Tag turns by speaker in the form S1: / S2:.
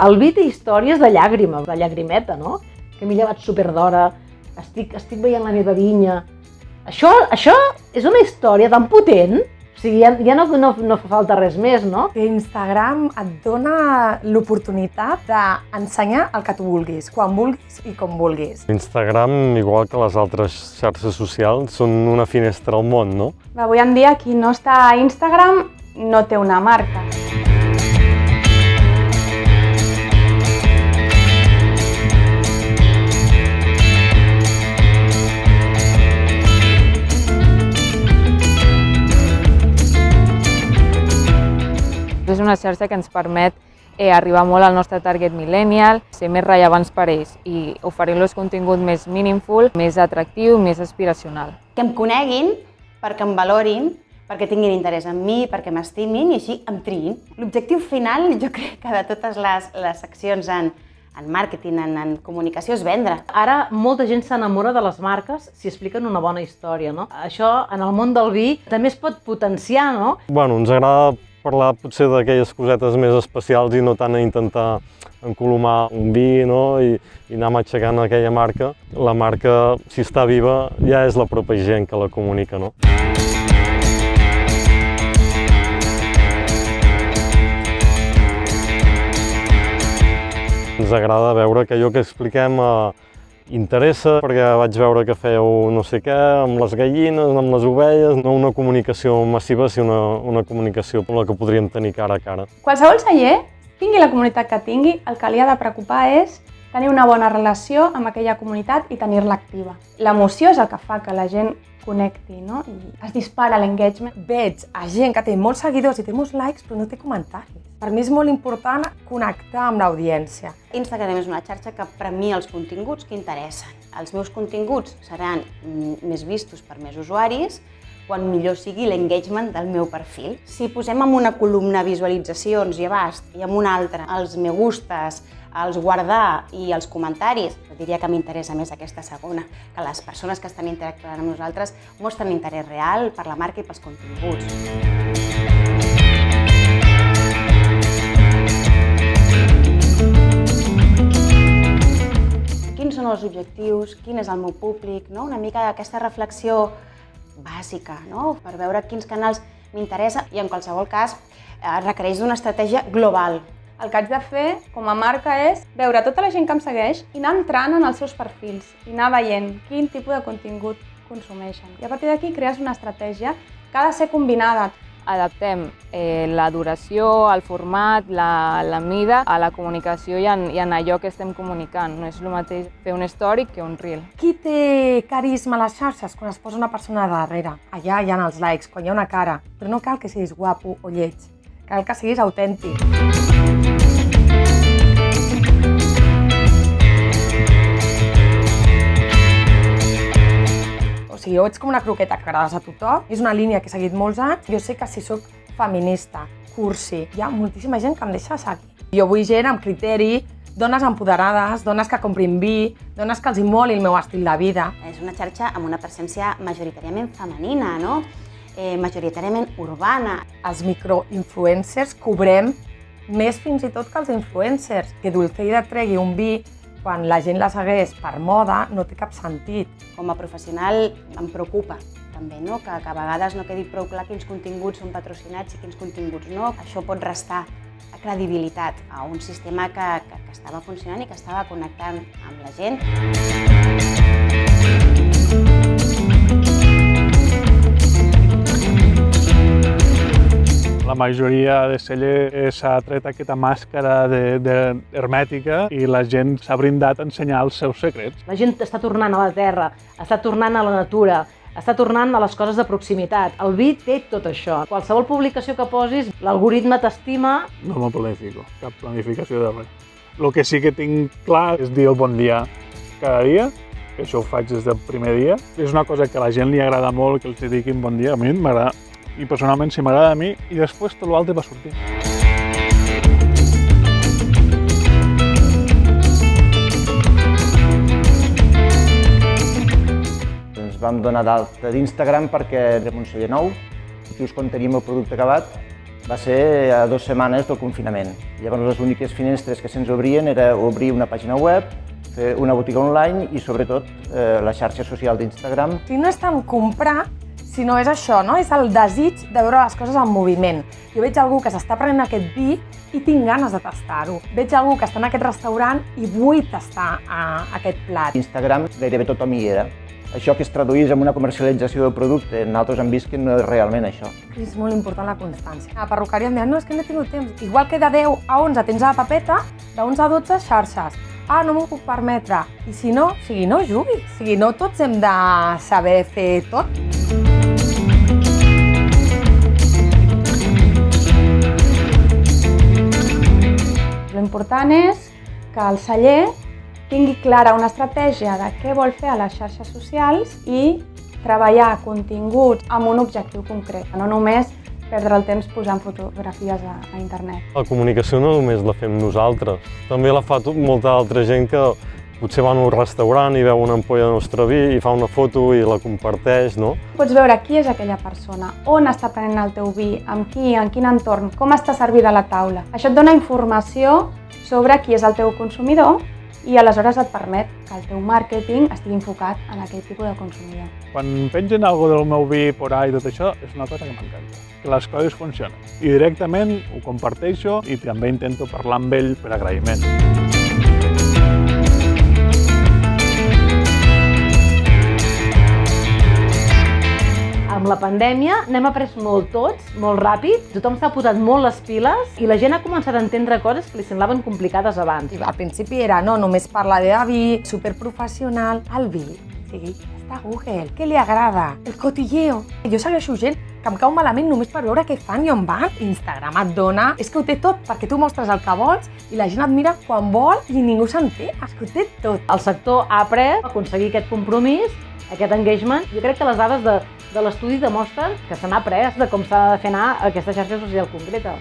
S1: El vi té històries de llàgrima, de llagrimeta, no? Que m'he llevat superdora, estic veient la meva vinya. Això és una història tan potent, o sigui, ja no fa falta res més, no?
S2: Que Instagram et dona l'oportunitat d'ensenyar el que tu vulguis, quan vulguis i com vulguis.
S3: Instagram, igual que les altres xarxes socials, són una finestra al món, no?
S4: Avui en dia, qui no està a Instagram no té una marca. És una xarxa que ens permet arribar molt al nostre target millennial, ser més rellevants per ells i oferir-los contingut més meaningful, més atractiu, més aspiracional.
S5: Que em coneguin, perquè em valorin, perquè tinguin interès en mi, perquè m'estimin i així em triïn. L'objectiu final, jo crec que de totes les accions en màrqueting, en comunicació, és vendre.
S1: Ara molta gent s'enamora de les marques si expliquen una bona història, no? Això, en el món del vi, també es pot potenciar, no?
S3: Bueno, ens agrada parlar potser d'aquelles cosetes més especials i no tant a intentar encolomar un vi, no? I anar matxacant aquella marca. La marca, si està viva, ja és la pròpia gent que la comunica, no? Ens agrada veure que allò que expliquem interessa, perquè vaig veure que fèieu no sé què, amb les gallines, amb les ovelles, no una comunicació massiva, sinó una comunicació com la que podríem tenir cara a cara.
S4: Qualsevol celler, tingui la comunitat que tingui, el que li ha de preocupar és tenir una bona relació amb aquella comunitat i tenir-la activa. L'emoció és el que fa que la gent connecti, no? I es dispara l'engagement.
S2: Veig a gent que té molts seguidors i té molts likes però no té comentaris. Per mi és molt important connectar amb l'audiència.
S5: Instagram és una xarxa que premia els continguts que interessen. Els meus continguts seran més vistos per més usuaris quan millor sigui l'engagement del meu perfil. Si posem en una columna visualitzacions i abast i en una altra els me gustes, els guardar i els comentaris, diria que m'interessa més aquesta segona, que les persones que estan interactuant amb nosaltres mostren interès real per la marca i pels continguts. Quins són els objectius, quin és el meu públic, no? Una mica aquesta reflexió bàsica, no? Per veure quins canals m'interessa i en qualsevol cas requereix d'una estratègia global.
S4: El que haig de fer com a marca és veure tota la gent que em segueix i anar entrant en els seus perfils i anar veient quin tipus de contingut consumeixen. I a partir d'aquí crees una estratègia que ha de ser combinada. Adaptem la duració, el format, la mida a la comunicació i en allò que estem comunicant. No és el mateix fer un story que un reel.
S2: Qui té carisma a les xarxes? Quan es posa una persona darrere. Allà hi ha els likes, quan hi ha una cara. Però no cal que siguis guapo o lleig. Cal que siguis autèntic. O sigui, jo ets com una croqueta que agrades a tothom. És una línia que he seguit molts anys. Jo sé que si sóc feminista, cursi, hi ha moltíssima gent que em deixa seguir. Jo vull gent amb criteri, dones empoderades, dones que comprin vi, dones que els hi moli el meu estil de vida.
S5: És una xarxa amb una presència majoritàriament femenina, no? Majoritàriament urbana.
S2: Els microinfluencers cobrem més fins i tot que els influencers. Que Dulceida tregui un vi quan la gent la segueix per moda no té cap sentit.
S5: Com a professional em preocupa també, no? Que a vegades no quedi prou clar quins continguts són patrocinats i quins continguts no. Això pot restar credibilitat a un sistema que estava funcionant i que estava connectant amb la gent.
S6: La majoria de cellers s'ha tret aquesta màscara hermètica i la gent s'ha brindat a ensenyar els seus secrets.
S1: La gent està tornant a la terra, està tornant a la natura, està tornant a les coses de proximitat. El vi té tot això. Qualsevol publicació que posis, l'algoritme t'estima.
S6: No me planifico, cap planificació de res. El que sí que tinc clar és dir el bon dia cada dia, que això ho faig des del primer dia. És una cosa que a la gent li agrada molt, que els diguin bon dia. A mi m'agrada. I personalment si m'agrada a mi i després tot l'altre va sortir.
S7: Ens vam donar d'alta d'Instagram perquè érem un celler nou, just quan teníem el producte acabat Va ser a 2 setmanes del confinament. Llavors les úniques finestres que se'ns obrien era obrir una pàgina web, fer una botiga online i sobretot la xarxa social d'Instagram.
S2: Si no és tant comprar, sinó és això, no? És el desig de veure les coses en moviment. Jo veig algú que s'està prenent aquest vi i tinc ganes de tastar-ho. Veig algú que està en aquest restaurant i vull tastar aquest plat.
S7: Instagram gairebé tothom hi era. Això que es traduís en una comercialització del producte, nosaltres hem vist que no és realment això.
S2: És molt important la constància. A la perruqueria em deien, no, és que no he tingut temps. Igual que de 10 a 11 tens a la papeta, de 11 a 12 xarxes. Ah, no m'ho puc permetre. I si no, no juguis. No tots hem de saber fer tot.
S4: L'important és que el celler tingui clara una estratègia de què vol fer a les xarxes socials i treballar continguts amb un objectiu concret, no només perdre el temps posant fotografies a internet.
S3: La comunicació no només la fem nosaltres, també la fa molta altra gent que potser va a un restaurant i veu una ampolla de nostre vi i fa una foto i la comparteix, no?
S4: Pots veure qui és aquella persona, on està prenent el teu vi, amb qui, en quin entorn, com està servida la taula. Això et dona informació sobre qui és el teu consumidor i aleshores et permet que el teu màrqueting estigui enfocat en aquell tipus de consumidor.
S6: Quan pengen alguna del meu vi por ahí i tot això, és una cosa que m'encanta, que les coses funcionen. I directament ho comparteixo i també intento parlar amb ell per agraïment.
S1: Amb la pandèmia n'hem après molt tots, molt ràpid, tothom s'ha posat molt les piles i la gent ha començat a entendre coses que li semblaven complicades abans.
S2: Al principi era, no, només parlar de vi, superprofessional, el vi. O sigui, està a Google, què li agrada? El cotilleo. Jo segueixo gent que em cau malament només per veure què fan i on van. Instagram et dona, és que ho té tot, perquè tu mostres el que vols i la gent et mira quan vol i ningú s'entén, és que ho té tot.
S1: El sector ha après a aconseguir aquest compromís, aquest engagement. Jo crec que les dades de l'estudi demostren que se n'ha après de com s'ha de fer anar aquesta xarxa social concreta.